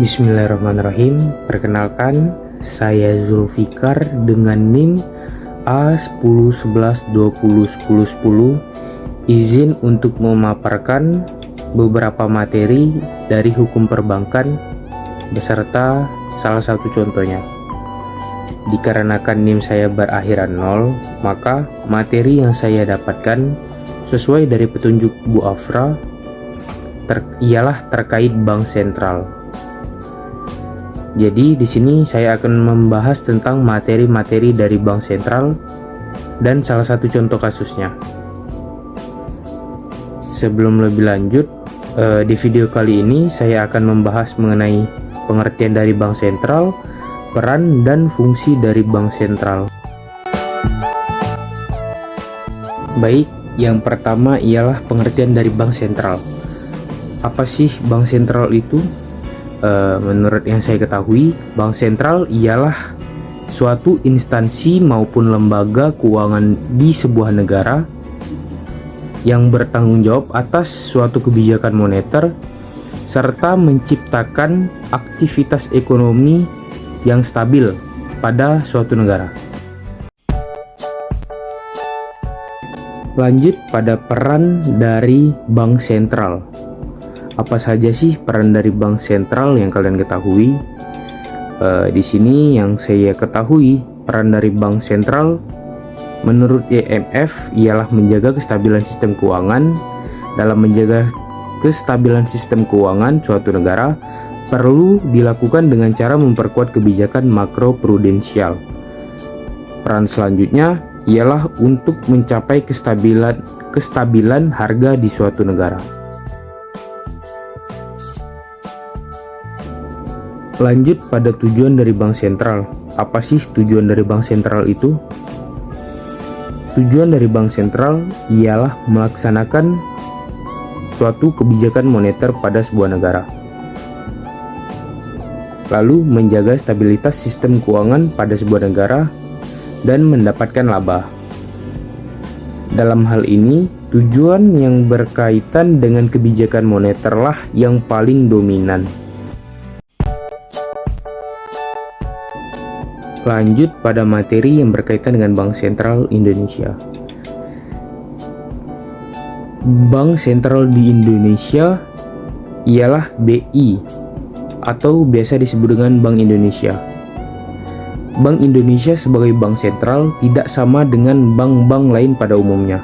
Bismillahirrahmanirrahim. Perkenalkan, saya Zulfikar dengan NIM A1011201010. Izin untuk memaparkan beberapa materi dari hukum perbankan beserta salah satu contohnya. Dikarenakan NIM saya berakhiran 0, maka materi yang saya dapatkan sesuai dari petunjuk Bu Afra ialah terkait bank sentral. Jadi di sini saya akan membahas tentang materi-materi dari bank sentral dan salah satu contoh kasusnya. Sebelum lebih lanjut, di video kali ini saya akan membahas mengenai pengertian dari bank sentral, peran dan fungsi dari bank sentral. Baik, yang pertama ialah pengertian dari bank sentral. Apa sih bank sentral itu? Menurut yang saya ketahui, bank sentral ialah suatu instansi maupun lembaga keuangan di sebuah negara yang bertanggung jawab atas suatu kebijakan moneter serta menciptakan aktivitas ekonomi yang stabil pada suatu negara. Lanjut pada peran dari bank sentral. Apa saja sih peran dari bank sentral yang kalian ketahui? Di sini yang saya ketahui, peran dari bank sentral menurut IMF ialah menjaga kestabilan sistem keuangan. Dalam menjaga kestabilan sistem keuangan suatu negara perlu dilakukan dengan cara memperkuat kebijakan makroprudensial. Peran selanjutnya ialah untuk mencapai kestabilan harga di suatu negara. Lanjut pada tujuan dari bank sentral. Apa sih tujuan dari bank sentral itu? Tujuan dari bank sentral ialah melaksanakan suatu kebijakan moneter pada sebuah negara, lalu menjaga stabilitas sistem keuangan pada sebuah negara dan mendapatkan laba. Dalam hal ini, tujuan yang berkaitan dengan kebijakan moneterlah yang paling dominan. Lanjut pada materi yang berkaitan dengan Bank Sentral Indonesia. Bank Sentral di Indonesia ialah BI atau biasa disebut dengan Bank Indonesia. Bank Indonesia sebagai bank sentral tidak sama dengan bank-bank lain pada umumnya.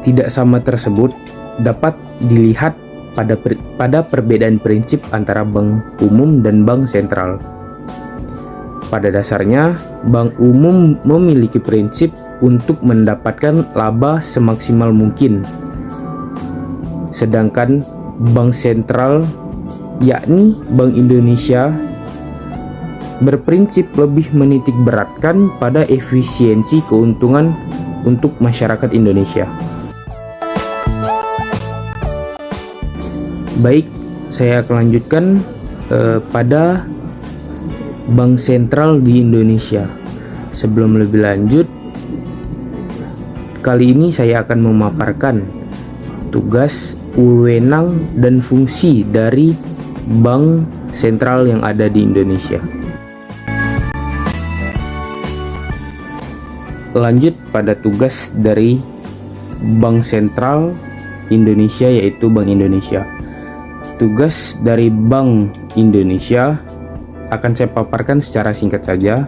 Tidak sama tersebut dapat dilihat pada perbedaan prinsip antara bank umum dan bank sentral. Pada dasarnya, bank umum memiliki prinsip untuk mendapatkan laba semaksimal mungkin. Sedangkan bank sentral, yakni Bank Indonesia, berprinsip lebih menitik beratkan pada efisiensi keuntungan untuk masyarakat Indonesia. Baik, saya akan lanjutkan pada Bank Sentral di Indonesia. Sebelum lebih lanjut, kali ini saya akan memaparkan tugas, wewenang, dan fungsi dari bank sentral yang ada di Indonesia. Lanjut pada tugas dari Bank Sentral Indonesia, yaitu Bank Indonesia. Tugas dari Bank Indonesia akan saya paparkan secara singkat saja.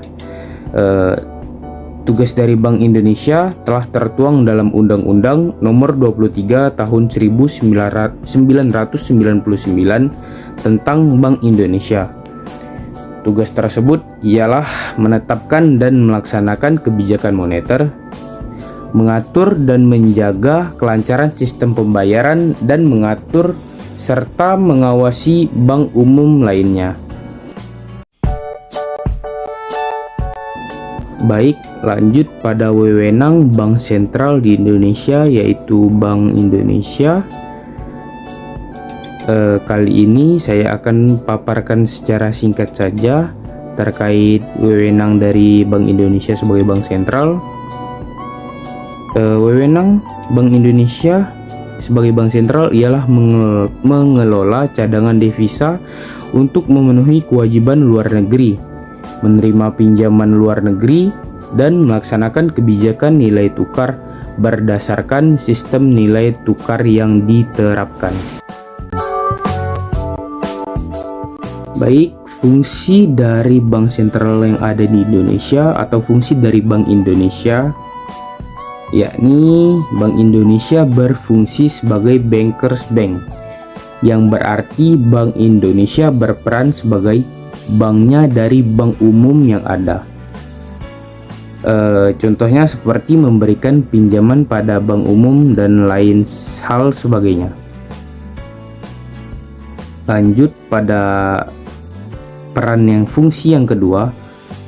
Tugas dari Bank Indonesia telah tertuang dalam Undang-Undang Nomor 23 Tahun 1999 tentang Bank Indonesia. Tugas tersebut ialah menetapkan dan melaksanakan kebijakan moneter, mengatur dan menjaga kelancaran sistem pembayaran, dan mengatur serta mengawasi bank umum lainnya. Baik, lanjut pada wewenang Bank Sentral di Indonesia, yaitu Bank Indonesia. Kali ini saya akan paparkan secara singkat saja terkait wewenang dari Bank Indonesia sebagai bank sentral. Wewenang Bank Indonesia sebagai bank sentral ialah mengelola cadangan devisa untuk memenuhi kewajiban luar negeri, menerima pinjaman luar negeri, dan melaksanakan kebijakan nilai tukar berdasarkan sistem nilai tukar yang diterapkan. Baik, fungsi dari bank sentral yang ada di Indonesia atau fungsi dari Bank Indonesia, yakni Bank Indonesia berfungsi sebagai bankers bank, yang berarti Bank Indonesia berperan sebagai banknya dari bank umum yang ada. Contohnya seperti memberikan pinjaman pada bank umum dan lain hal sebagainya. Lanjut pada peran yang fungsi yang kedua,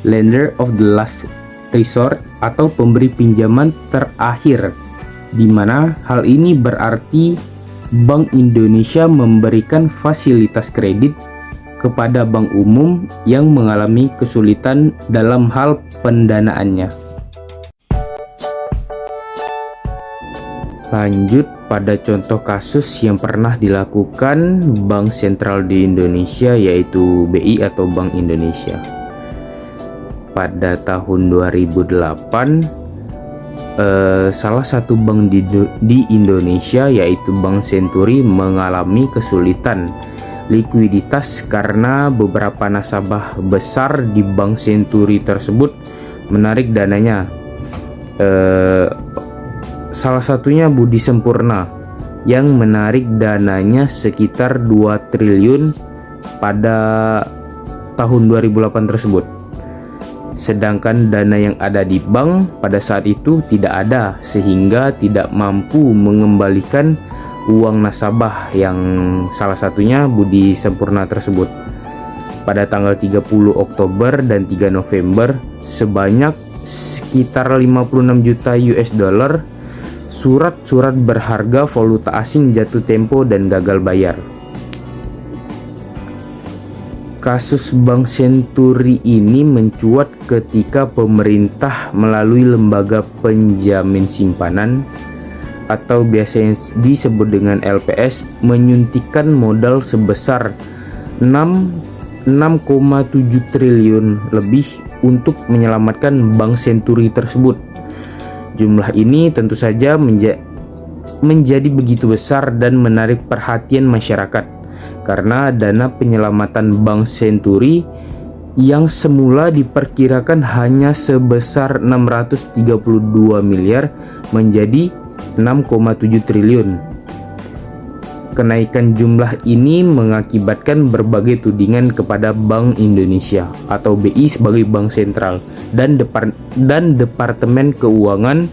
lender of the last resort atau pemberi pinjaman terakhir, di mana hal ini berarti Bank Indonesia memberikan fasilitas kredit kepada bank umum yang mengalami kesulitan dalam hal pendanaannya. Lanjut pada contoh kasus yang pernah dilakukan bank sentral di Indonesia, yaitu BI atau Bank Indonesia. Pada tahun 2008, salah satu bank di Indonesia, yaitu Bank Senturi, mengalami kesulitan likuiditas karena beberapa nasabah besar di Bank Senturi tersebut menarik dananya. Salah satunya Budi Sempurna yang menarik dananya sekitar 2 triliun pada tahun 2008 tersebut. Sedangkan dana yang ada di bank pada saat itu tidak ada, sehingga tidak mampu mengembalikan uang nasabah yang salah satunya Budi Sempurna tersebut. Pada tanggal 30 Oktober dan 3 November, sebanyak sekitar 56 juta US dollar surat-surat berharga valuta asing jatuh tempo dan gagal bayar. Kasus Bank Senturi ini mencuat ketika pemerintah melalui lembaga penjamin simpanan atau biasanya disebut dengan LPS menyuntikkan modal sebesar 6,7 triliun lebih untuk menyelamatkan Bank Senturi tersebut. Jumlah ini tentu saja menjadi begitu besar dan menarik perhatian masyarakat karena dana penyelamatan Bank Senturi yang semula diperkirakan hanya sebesar 632 miliar menjadi 6,7 triliun. Kenaikan jumlah ini mengakibatkan berbagai tudingan kepada Bank Indonesia atau BI sebagai bank sentral dan Departemen Keuangan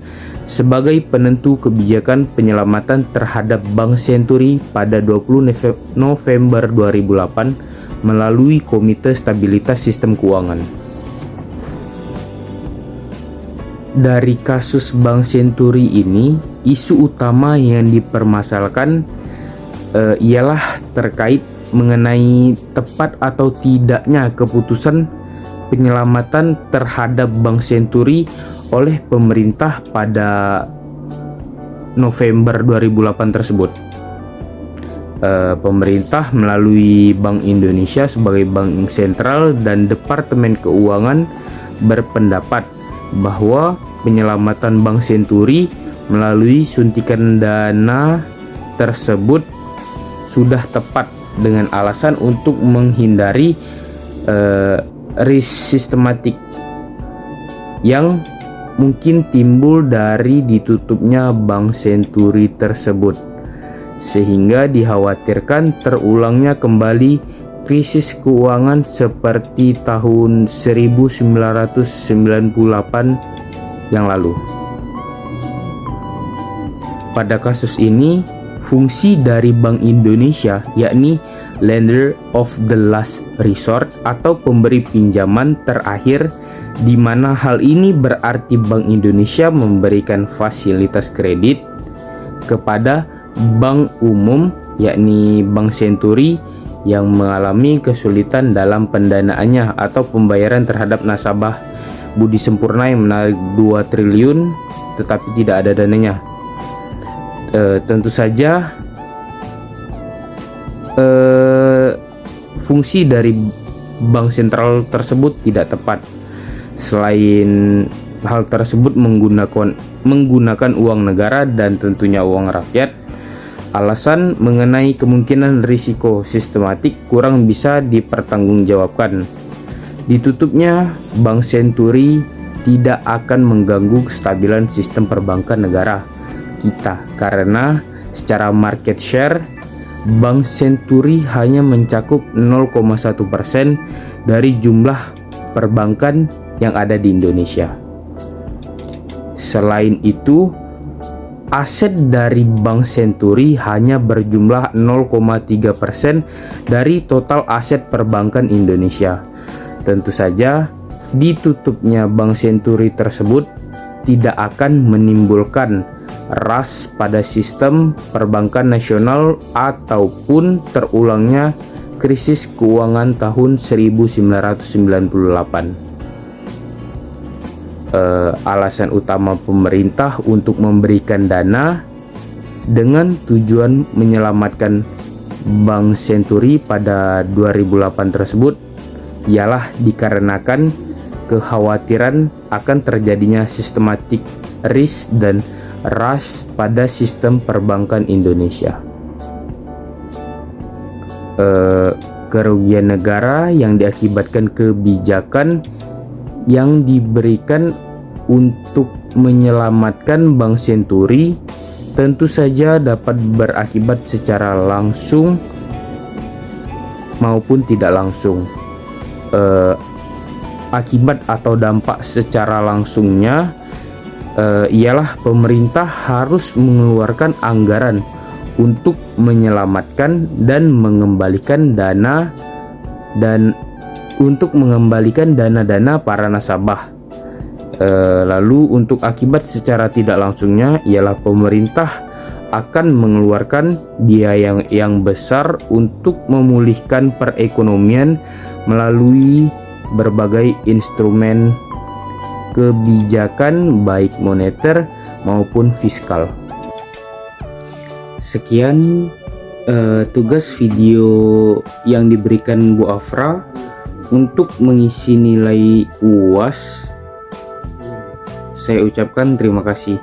sebagai penentu kebijakan penyelamatan terhadap Bank Senturi pada 20 November 2008 melalui Komite Stabilitas Sistem Keuangan. Dari kasus Bank Senturi ini, isu utama yang dipermasalahkan ialah terkait mengenai tepat atau tidaknya keputusan penyelamatan terhadap Bank Senturi oleh pemerintah pada November 2008 tersebut. Pemerintah melalui Bank Indonesia sebagai bank sentral dan Departemen Keuangan berpendapat bahwa penyelamatan Bank Senturi melalui suntikan dana tersebut sudah tepat dengan alasan untuk menghindari risk sistematik yang mungkin timbul dari ditutupnya Bank Senturi tersebut, sehingga dikhawatirkan terulangnya kembali krisis keuangan seperti tahun 1998 yang lalu. Pada kasus ini, fungsi dari Bank Indonesia yakni lender of the last resort atau pemberi pinjaman terakhir, di mana hal ini berarti Bank Indonesia memberikan fasilitas kredit kepada bank umum yakni Bank Senturi yang mengalami kesulitan dalam pendanaannya atau pembayaran terhadap nasabah Budi Sempurna yang menarik 2 triliun tetapi tidak ada dananya. Tentu saja fungsi dari bank sentral tersebut tidak tepat. Selain hal tersebut menggunakan uang negara dan tentunya uang rakyat, alasan mengenai kemungkinan risiko sistematik kurang bisa dipertanggungjawabkan. Ditutupnya Bank Senturi tidak akan mengganggu kestabilan sistem perbankan negara kita, karena secara market share Bank Senturi hanya mencakup 0,1% dari jumlah perbankan yang ada di Indonesia. Selain itu, aset dari Bank Senturi hanya berjumlah 0,3% dari total aset perbankan Indonesia. Tentu saja, ditutupnya Bank Senturi tersebut tidak akan menimbulkan ras pada sistem perbankan nasional ataupun terulangnya krisis keuangan tahun 1998. Alasan utama pemerintah untuk memberikan dana dengan tujuan menyelamatkan Bank Senturi pada 2008 tersebut ialah dikarenakan kekhawatiran akan terjadinya sistematik risk dan ras pada sistem perbankan Indonesia. Kerugian negara yang diakibatkan kebijakan yang diberikan untuk menyelamatkan Bank Senturi tentu saja dapat berakibat secara langsung maupun tidak langsung. Akibat atau dampak secara langsungnya ialah pemerintah harus mengeluarkan anggaran untuk menyelamatkan dan mengembalikan dana dana para nasabah. Lalu untuk akibat secara tidak langsungnya ialah pemerintah akan mengeluarkan biaya yang besar untuk memulihkan perekonomian melalui berbagai instrumen kebijakan baik moneter maupun fiskal. Sekian tugas video yang diberikan Bu Afra untuk mengisi nilai UAS. Saya ucapkan terima kasih.